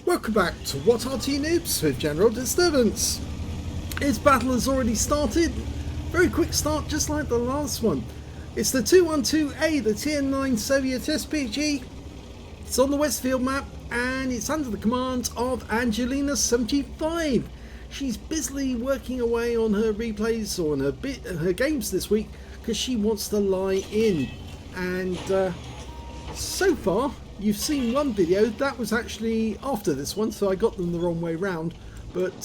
Welcome back to What Arty Noobs with General Disturbance. Its battle has already started. Very quick start, just like the last one. It's the 212A, the Tier 9 Soviet SPG. It's on the Westfield map and it's under the command of Angelina75. She's busily working away on her replays or on her games this week because she wants to lie in. And so far, you've seen one video that was actually after this one, so I got them the wrong way round. But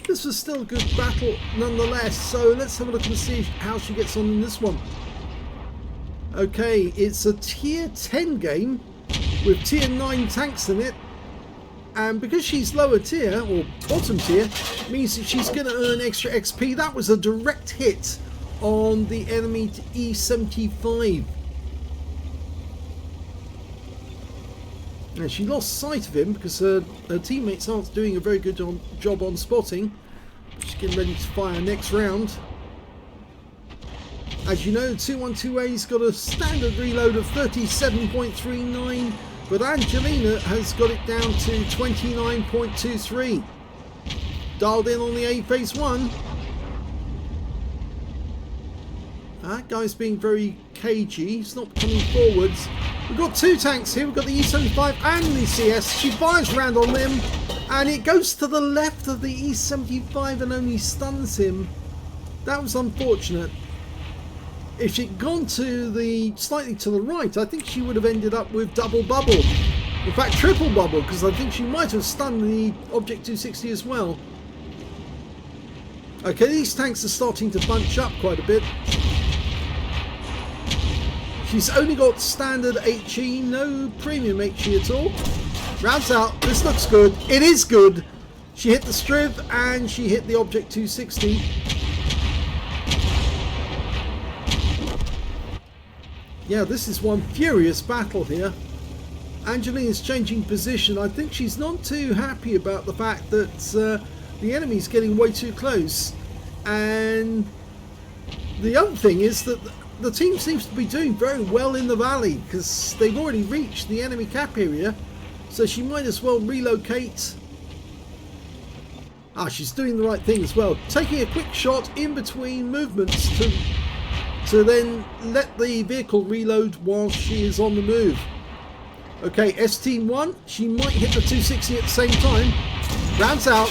this was still a good battle nonetheless. So let's have a look and see how she gets on in this one. Okay, it's a tier 10 game with tier 9 tanks in it. And because she's lower tier, or bottom tier, means that she's going to earn extra XP. That was a direct hit on the enemy E75. And she lost sight of him because her teammates aren't doing a very good job on spotting. She's getting ready to fire next round. As you know, 212A's got a standard reload of 37.39, but Angelina has got it down to 29.23. Dialed in on the A phase 1. That guy's being very cagey. He's not coming forwards. We've got two tanks here. We've got the E75 and the CS. She fires round on them and it goes to the left of the E75 and only stuns him. That was unfortunate. If she'd gone to the slightly to the right, I think she would have ended up with double bubble. In fact, triple bubble, because I think she might have stunned the Object 260 as well. Okay, these tanks are starting to bunch up quite a bit. She's only got standard HE, no premium HE at all. Rounds out. This looks good. It is good. She hit the Striv and she hit the Object 260. Yeah, this is one furious battle here. Angelina's changing position. I think she's not too happy about the fact that the enemy's getting way too close. And the other thing is that the team seems to be doing very well in the valley because they've already reached the enemy cap area, so she might as well relocate. She's doing the right thing as well, taking a quick shot in between movements to then let the vehicle reload while she is on the move. Okay, ST1, she might hit the 260 at the same time. Rounds out.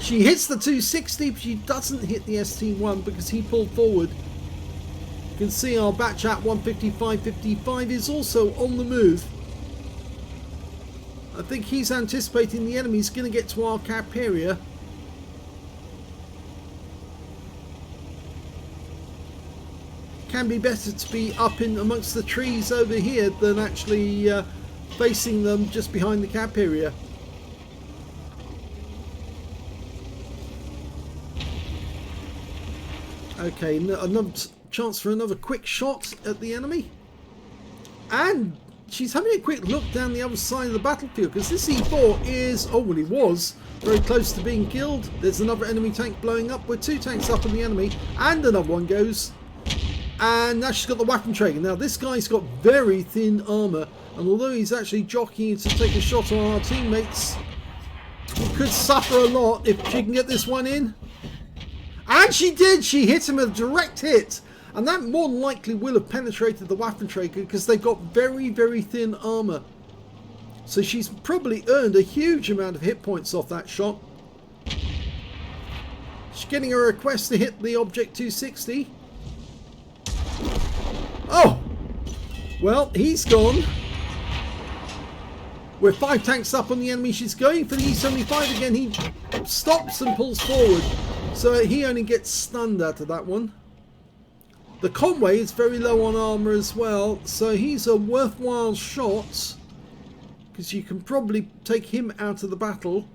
She hits the 260, but she doesn't hit the ST1 because he pulled forward. You can see our batch at 155.55 is also on the move. I think he's anticipating the enemy's going to get to our cap area. Can be better to be up in amongst the trees over here than actually facing them just behind the cap area. Okay, another chance for another quick shot at the enemy. And she's having a quick look down the other side of the battlefield because this E4 is, oh well, he was very close to being killed. There's another enemy tank blowing up with two tanks up on the enemy and another one goes. And now she's got the Waffenträger. Now this guy's got very thin armour, and although he's actually jockeying to take a shot on our teammates, he could suffer a lot if she can get this one in. And she did! She hit him with a direct hit, and that more than likely will have penetrated the Waffenträger because they've got very, very thin armour. So she's probably earned a huge amount of hit points off that shot. She's getting a request to hit the Object 260. Oh! Well, he's gone. With 5 tanks up on the enemy, she's going for the E75 again. He stops and pulls forward. So he only gets stunned out of that one. The Conway is very low on armour as well. So he's a worthwhile shot. Because you can probably take him out of the battle.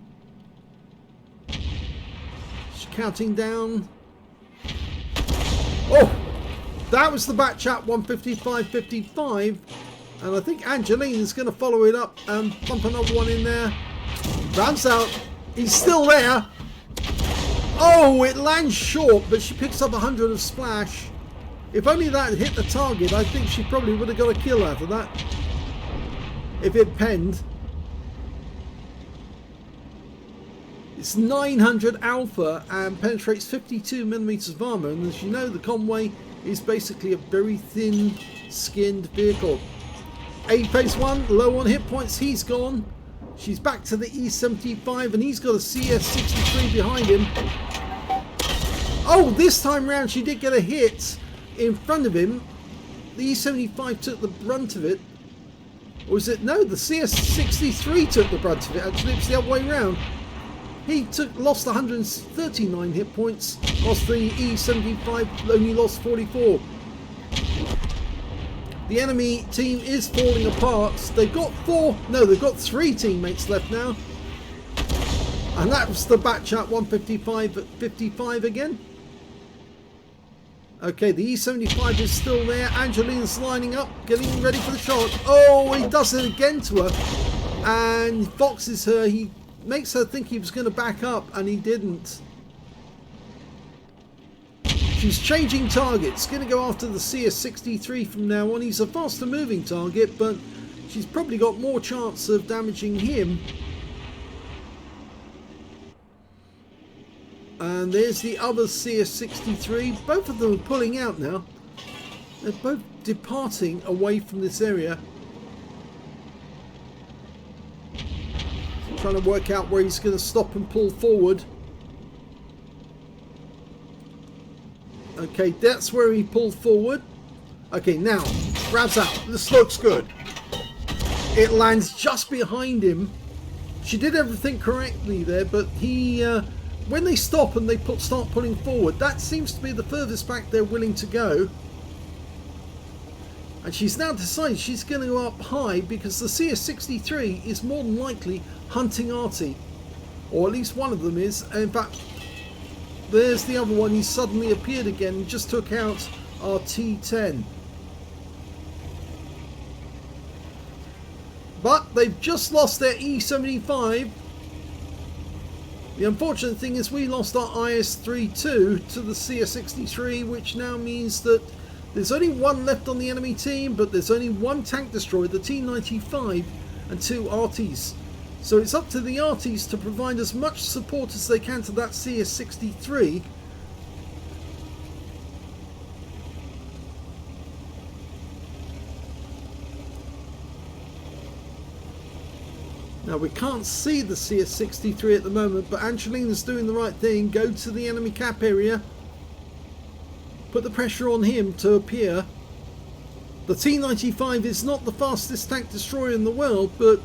She's counting down. Oh! That was the batch at 155.55, and I think Angelina's going to follow it up and pump another one in there. Rounds out. He's still there. Oh, it lands short, but she picks up 100 of splash. If only that hit the target, I think she probably would have got a kill out of that. If it penned. It's 900 alpha and penetrates 52 millimeters of armor. And as you know, the Conway is basically a very thin-skinned vehicle. A phase 1, low on hit points, he's gone. She's back to the E75 and he's got a CS63 behind him. Oh, this time round she did get a hit in front of him. The E75 took the brunt of it. Or was it? No, the CS63 took the brunt of it. Actually, it's the other way around. He lost 139 hit points, whilst the E75 only lost 44. The enemy team is falling apart. They've got they've got 3 teammates left now. And that was the batch at 155 at 55 again. Okay, the E75 is still there. Angelina's lining up, getting ready for the shot. Oh, he does it again to her. And foxes her. He makes her think he was going to back up, and he didn't. She's changing targets. Going to go after the CS63 from now on. He's a faster moving target, but she's probably got more chance of damaging him. And there's the other CS63. Both of them are pulling out now. They're both departing away from this area. Trying to work out where he's going to stop and pull forward. Okay, that's where he pulled forward. Okay, now, grabs out. This looks good. It lands just behind him. She did everything correctly there, but he... when they stop and they start pulling forward, that seems to be the furthest back they're willing to go. And she's now decided she's going to go up high because the CS63 is more than likely hunting Arty. Or at least one of them is. In fact, there's the other one. He suddenly appeared again and just took out our T10. But they've just lost their E75. The unfortunate thing is we lost our IS-32 to the CS-63, which now means that there's only one left on the enemy team, but there's only one tank destroyer, the T-95, and 2 Artys. So it's up to the Artys to provide as much support as they can to that CS-63. Now we can't see the CS-63 at the moment, but Angelina's doing the right thing. Go to the enemy cap area. Put the pressure on him to appear. The T-95 is not the fastest tank destroyer in the world, but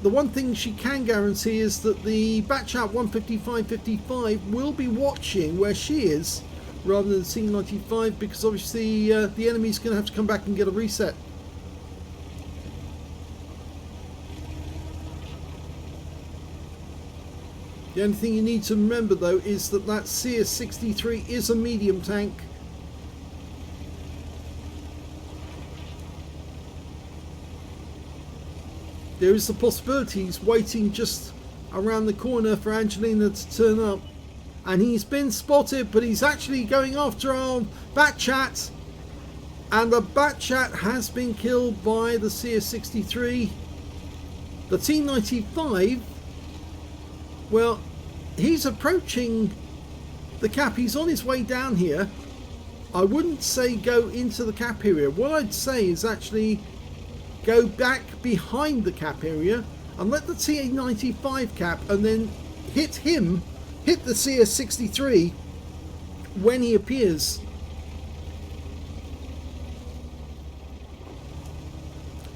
the one thing she can guarantee is that the batch out 155-55 will be watching where she is rather than the T-95, because obviously the enemy's going to have to come back and get a reset. The only thing you need to remember though is that that CS-63 is a medium tank. There is the possibility he's waiting just around the corner for Angelina to turn up. And he's been spotted, but he's actually going after our Batchat. And the Batchat has been killed by the CS-63. The T-95, well, he's approaching the cap. He's on his way down here. I wouldn't say go into the cap area. What I'd say is actually go back behind the cap area and let the T-95 cap, and then hit the CS-63 when he appears.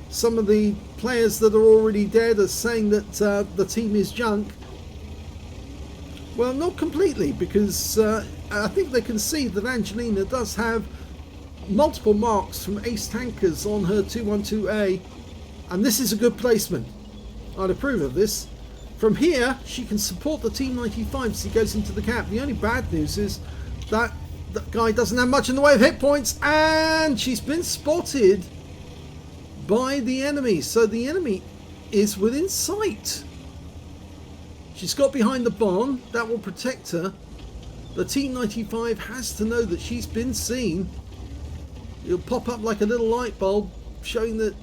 Some of the players that are already dead are saying that the team is junk. Well, not completely, because I think they can see that Angelina does have multiple marks from ace tankers on her 212A, and this is a good placement. I'd approve of this. From here she can support the T-95 as he goes into the cap. The only bad news is that the guy doesn't have much in the way of hit points, and she's been spotted by the enemy, so the enemy is within sight. She's got behind the barn. That will protect her. The T-95 has to know that she's been seen. It'll pop up like a little light bulb showing that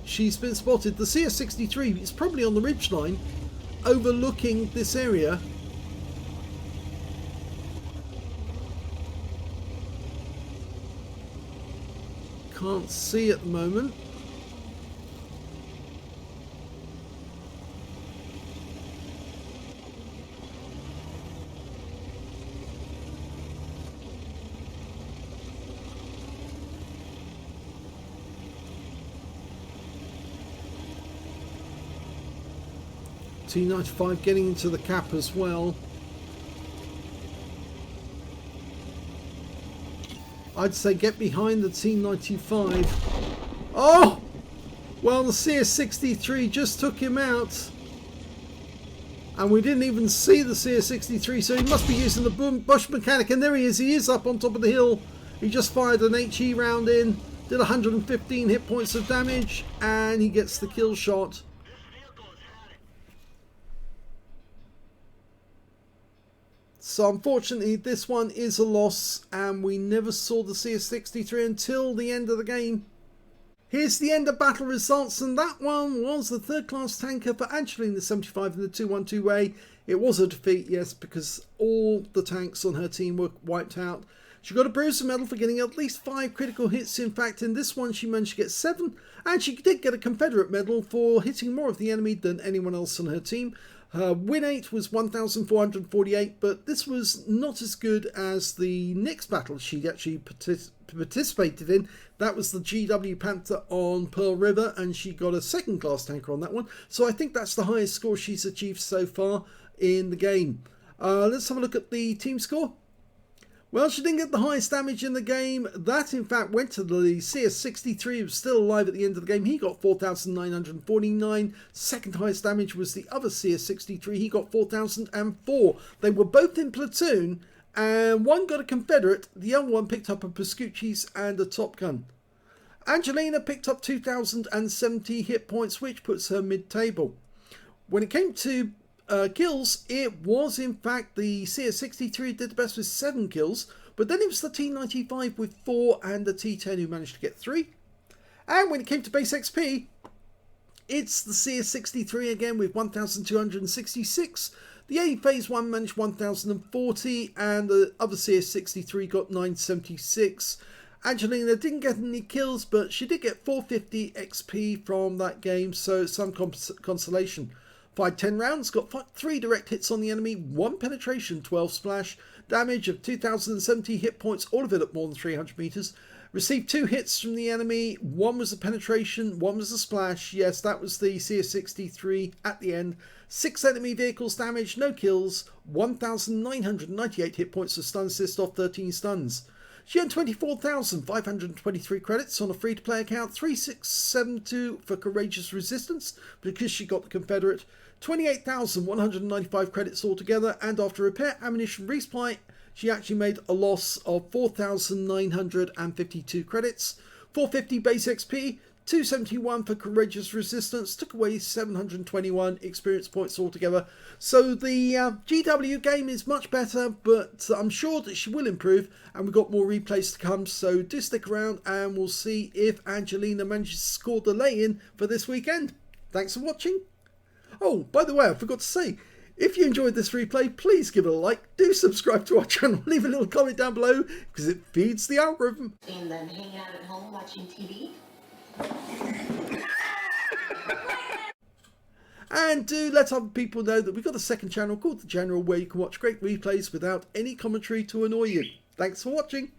she's been spotted. The CS-63 is probably on the ridgeline, overlooking this area. Can't see at the moment. T95 getting into the cap as well. I'd say get behind the T95. Oh! Well, the CS63 just took him out. And we didn't even see the CS63, so he must be using the bush mechanic. And there he is up on top of the hill. He just fired an HE round in, did 115 hit points of damage, and he gets the kill shot. So unfortunately this one is a loss, and we never saw the CS63 until the end of the game. Here's the end of battle results, and that one was the third class tanker for angelina75 in the 212A. It was a defeat, yes, because all the tanks on her team were wiped out. She got a bruiser medal for getting at least 5 critical hits. In fact, in this one she managed to get 7, and she did get a Confederate medal for hitting more of the enemy than anyone else on her team. Her win rate was 1,448, but this was not as good as the next battle she actually participated in. That was the GW Panther on Pearl River, and she got a second class tanker on that one. So I think that's the highest score she's achieved so far in the game. Let's have a look at the team score. Well, she didn't get the highest damage in the game. That, in fact, went to the CS63, who was still alive at the end of the game. He got 4,949. Second highest damage was the other CS63. He got 4,004. They were both in platoon, and one got a Confederate. The other one picked up a Pascucci's and a Top Gun. Angelina picked up 2,070 hit points, which puts her mid-table. When it came to kills, it was in fact the CS63 did the best with 7 kills, but then it was the T95 with 4 and the T10 who managed to get 3. And when it came to base XP, it's the CS63 again with 1,266. The A phase 1 managed 1,040, and the other CS63 got 976. Angelina didn't get any kills, but she did get 450 XP from that game, so some consolation. Fired 10 rounds, got 3 direct hits on the enemy, 1 penetration, 12 splash, damage of 2,070 hit points, all of it at more than 300 meters. Received 2 hits from the enemy, 1 was a penetration, 1 was a splash. Yes, that was the CS63 at the end. 6 enemy vehicles damaged, no kills, 1,998 hit points of stun assist off 13 stuns. She earned 24,523 credits on a free-to-play account, 3,672 for Courageous Resistance because she got the Confederate, 28,195 credits altogether, and after repair, ammunition, resupply, she actually made a loss of 4,952 credits, 450 base XP, 271 for Courageous Resistance, took away 721 experience points altogether. So the GW game is much better, but I'm sure that she will improve, and we've got more replays to come, so do stick around and we'll see if Angelina manages to score the lay-in for this weekend. Thanks for watching. Oh, by the way, I forgot to say, if you enjoyed this replay, please give it a like, do subscribe to our channel, leave a little comment down below, because it feeds the algorithm. And then hanging out at home watching TV. And do let other people know that we've got a second channel called The General, where you can watch great replays without any commentary to annoy you. Thanks for watching.